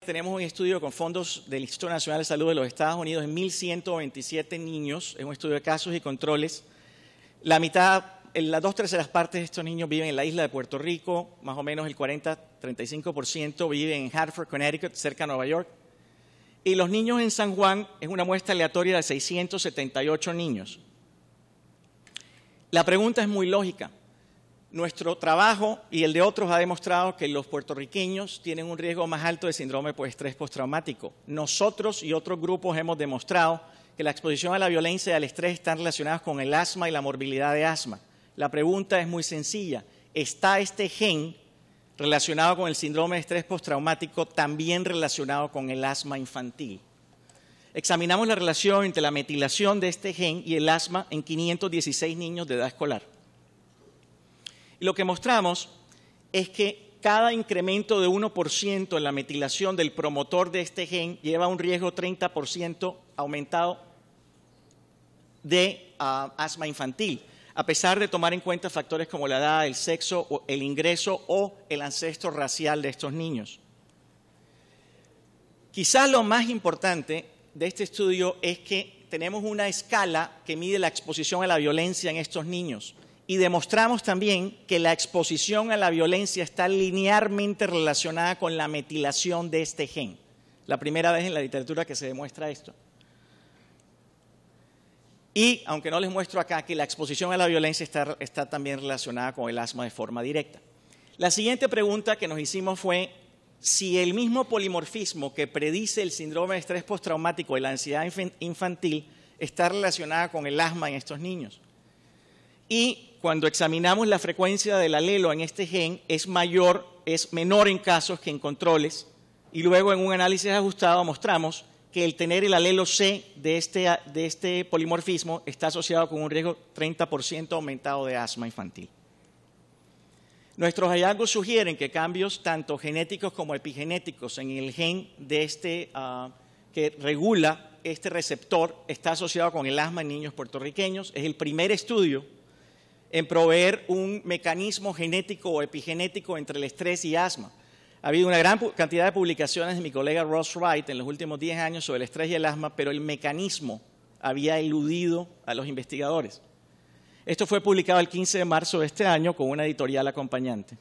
tenemos un estudio con fondos del Instituto Nacional de Salud de los Estados Unidos en 1.127 niños, es un estudio de casos y controles. La mitad, las 2/3 partes de estos niños viven en la isla de Puerto Rico, más o menos el 40-35% viven en Hartford, Connecticut, cerca de Nueva York. Y los niños en San Juan es una muestra aleatoria de 678 niños. La pregunta es muy lógica. Nuestro trabajo y el de otros ha demostrado que los puertorriqueños tienen un riesgo más alto de síndrome por estrés postraumático. Nosotros y otros grupos hemos demostrado que la exposición a la violencia y al estrés están relacionados con el asma y la morbilidad de asma. La pregunta es muy sencilla. ¿Está este gen relacionado con el síndrome de estrés postraumático también relacionado con el asma infantil? Examinamos la relación entre la metilación de este gen y el asma en 516 niños de edad escolar. Y lo que mostramos es que cada incremento de 1% en la metilación del promotor de este gen lleva a un riesgo 30% aumentado de asma infantil, a pesar de tomar en cuenta factores como la edad, el sexo, el ingreso o el ancestro racial de estos niños. Quizás lo más importante de este estudio es que tenemos una escala que mide la exposición a la violencia en estos niños. Y demostramos también que la exposición a la violencia está linealmente relacionada con la metilación de este gen. La primera vez en la literatura que se demuestra esto. Y, aunque no les muestro acá, que la exposición a la violencia está también relacionada con el asma de forma directa. La siguiente pregunta que nos hicimos fue si el mismo polimorfismo que predice el síndrome de estrés postraumático y la ansiedad infantil está relacionada con el asma en estos niños. Y cuando examinamos la frecuencia del alelo en este gen es menor en casos que en controles, y luego en un análisis ajustado mostramos que el tener el alelo C de este polimorfismo está asociado con un riesgo 30% aumentado de asma infantil. Nuestros hallazgos sugieren que cambios tanto genéticos como epigenéticos en el gen de que regula este receptor está asociado con el asma en niños puertorriqueños. Es el primer estudio en proveer un mecanismo genético o epigenético entre el estrés y asma. Ha habido una gran cantidad de publicaciones de mi colega Ross Wright en los últimos 10 años sobre el estrés y el asma, pero el mecanismo había eludido a los investigadores. Esto fue publicado el 15 de marzo de este año con una editorial acompañante.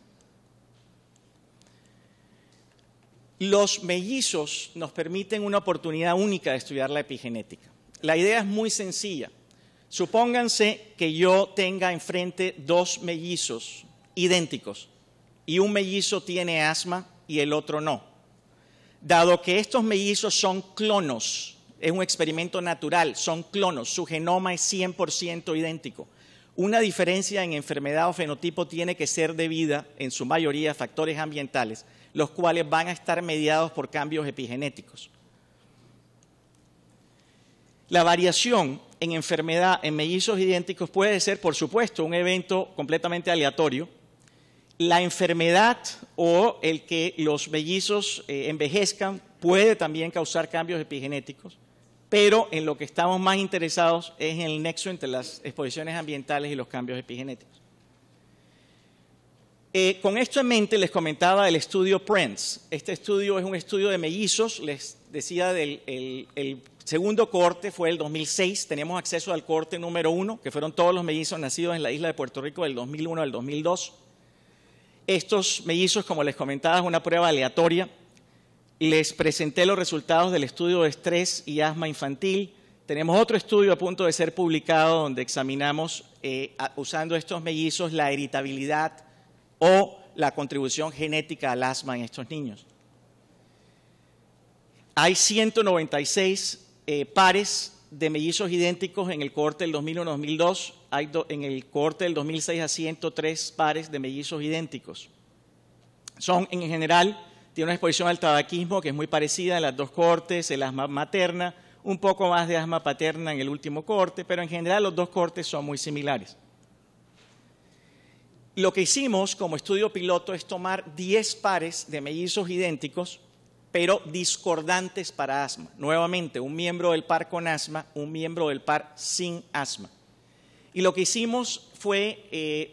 Los mellizos nos permiten una oportunidad única de estudiar la epigenética. La idea es muy sencilla. Supónganse que yo tenga enfrente dos mellizos idénticos y un mellizo tiene asma y el otro no. Dado que estos mellizos son clonos, es un experimento natural, son clonos, su genoma es 100% idéntico. Una diferencia en enfermedad o fenotipo tiene que ser debida, en su mayoría, a factores ambientales, los cuales van a estar mediados por cambios epigenéticos. La variación en enfermedad en mellizos idénticos puede ser, por supuesto, un evento completamente aleatorio. La enfermedad o el que los mellizos envejezcan puede también causar cambios epigenéticos, pero en lo que estamos más interesados es en el nexo entre las exposiciones ambientales y los cambios epigenéticos. Con esto en mente les comentaba el estudio PRENS. Este estudio es un estudio de mellizos, les decía el segundo cohorte fue el 2006, tenemos acceso al cohorte número 1, que fueron todos los mellizos nacidos en la isla de Puerto Rico del 2001 al 2002. Estos mellizos, como les comentaba, es una prueba aleatoria. Les presenté los resultados del estudio de estrés y asma infantil. Tenemos otro estudio a punto de ser publicado donde examinamos, usando estos mellizos, la heritabilidad o la contribución genética al asma en estos niños. Hay 196 pares de mellizos idénticos en el cohorte del 2001-2002, en el cohorte del 2006 a 103 pares de mellizos idénticos. Son, en general, tiene una exposición al tabaquismo que es muy parecida en las dos cohortes, el asma materna, un poco más de asma paterna en el último cohorte, pero en general los dos cohortes son muy similares. Lo que hicimos como estudio piloto es tomar 10 pares de mellizos idénticos, pero discordantes para asma. Nuevamente, un miembro del par con asma, un miembro del par sin asma. Y lo que hicimos fue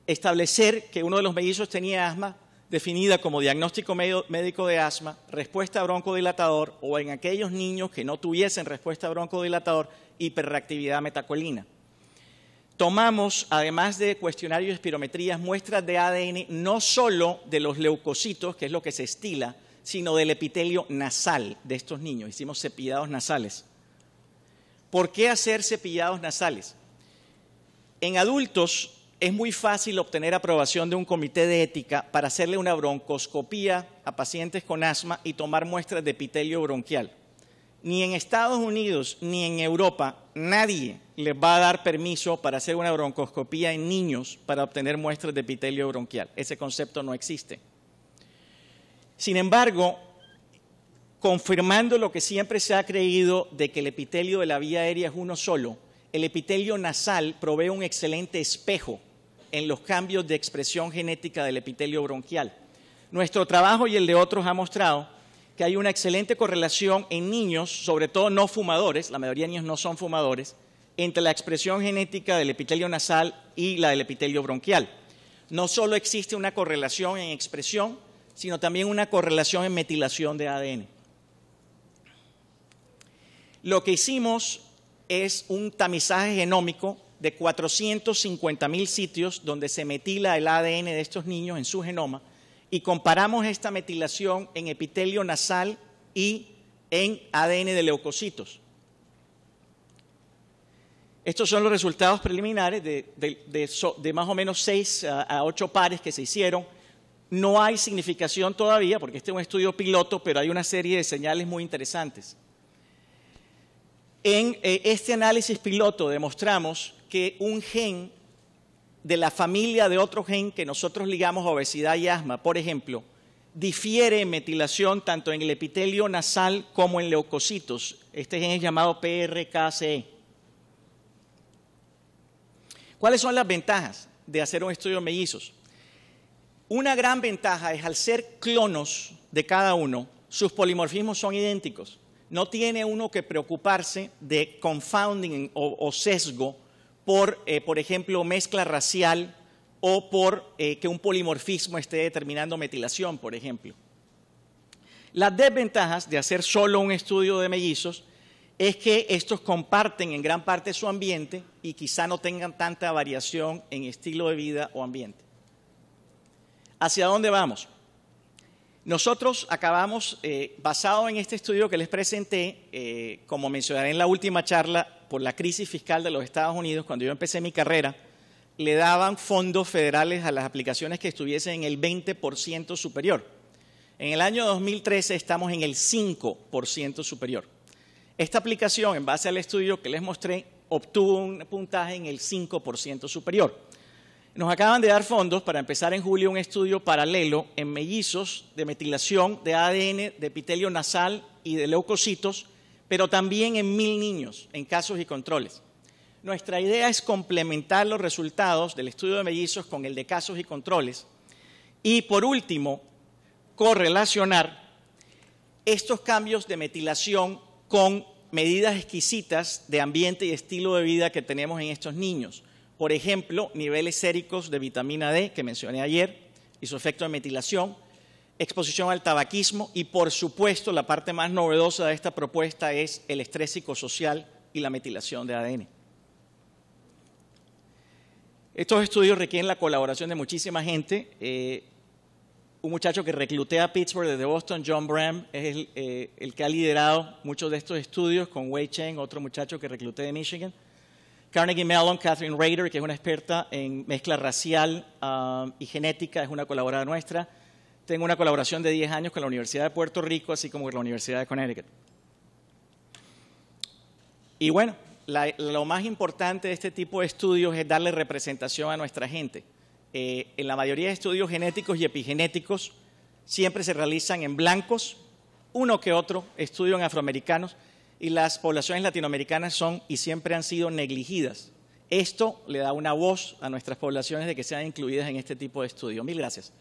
establecer que uno de los mellizos tenía asma definida como diagnóstico médico de asma, respuesta a broncodilatador o en aquellos niños que no tuviesen respuesta a broncodilatador, hiperreactividad metacolina. Tomamos, además de cuestionarios y espirometrías, muestras de ADN no solo de los leucocitos, que es lo que se estila, sino del epitelio nasal de estos niños. Hicimos cepillados nasales. ¿Por qué hacer cepillados nasales? En adultos es muy fácil obtener aprobación de un comité de ética para hacerle una broncoscopía a pacientes con asma y tomar muestras de epitelio bronquial. Ni en Estados Unidos ni en Europa nadie les va a dar permiso para hacer una broncoscopía en niños para obtener muestras de epitelio bronquial. Ese concepto no existe. Sin embargo, confirmando lo que siempre se ha creído de que el epitelio de la vía aérea es uno solo, el epitelio nasal provee un excelente espejo en los cambios de expresión genética del epitelio bronquial. Nuestro trabajo y el de otros ha mostrado que hay una excelente correlación en niños, sobre todo no fumadores, la mayoría de niños no son fumadores, entre la expresión genética del epitelio nasal y la del epitelio bronquial. No solo existe una correlación en expresión, sino también una correlación en metilación de ADN. Lo que hicimos es un tamizaje genómico de 450,000 sitios donde se metila el ADN de estos niños en su genoma y comparamos esta metilación en epitelio nasal y en ADN de leucocitos. Estos son los resultados preliminares de más o menos 6 a 8 pares que se hicieron. No hay significación todavía porque este es un estudio piloto, pero hay una serie de señales muy interesantes. En este análisis piloto demostramos que un gen de la familia de otro gen que nosotros ligamos a obesidad y asma, por ejemplo, difiere en metilación tanto en el epitelio nasal como en leucocitos. Este gen es llamado PRKCE. ¿Cuáles son las ventajas de hacer un estudio de mellizos? Una gran ventaja es al ser clonos de cada uno, sus polimorfismos son idénticos. No tiene uno que preocuparse de confounding o sesgo por ejemplo, mezcla racial o por que un polimorfismo esté determinando metilación, por ejemplo. Las desventajas de hacer solo un estudio de mellizos es que estos comparten en gran parte su ambiente y quizá no tengan tanta variación en estilo de vida o ambiente. ¿Hacia dónde vamos? Nosotros acabamos, basado en este estudio que les presenté, como mencionaré en la última charla, por la crisis fiscal de los Estados Unidos, cuando yo empecé mi carrera, le daban fondos federales a las aplicaciones que estuviesen en el 20% superior. En el año 2013 estamos en el 5% superior. Esta aplicación, en base al estudio que les mostré, obtuvo un puntaje en el 5% superior. Nos acaban de dar fondos para empezar en julio un estudio paralelo en mellizos de metilación de ADN de epitelio nasal y de leucocitos, pero también en 1,000 niños, en casos y controles. Nuestra idea es complementar los resultados del estudio de mellizos con el de casos y controles y, por último, correlacionar estos cambios de metilación con medidas exquisitas de ambiente y estilo de vida que tenemos en estos niños. Por ejemplo, niveles séricos de vitamina D, que mencioné ayer, y su efecto de metilación, exposición al tabaquismo y, por supuesto, la parte más novedosa de esta propuesta es el estrés psicosocial y la metilación de ADN. Estos estudios requieren la colaboración de muchísima gente. Un muchacho que recluté a Pittsburgh desde Boston, John Bram, es el que ha liderado muchos de estos estudios, con Wei Cheng, otro muchacho que recluté de Michigan. Carnegie Mellon, Catherine Rader, que es una experta en mezcla racial y genética, es una colaboradora nuestra. Tengo una colaboración de 10 años con la Universidad de Puerto Rico, así como con la Universidad de Connecticut. Y bueno, lo más importante de este tipo de estudios es darle representación a nuestra gente. En la mayoría de estudios genéticos y epigenéticos siempre se realizan en blancos, uno que otro estudio en afroamericanos, y las poblaciones latinoamericanas son y siempre han sido negligidas. Esto le da una voz a nuestras poblaciones de que sean incluidas en este tipo de estudios. Mil gracias.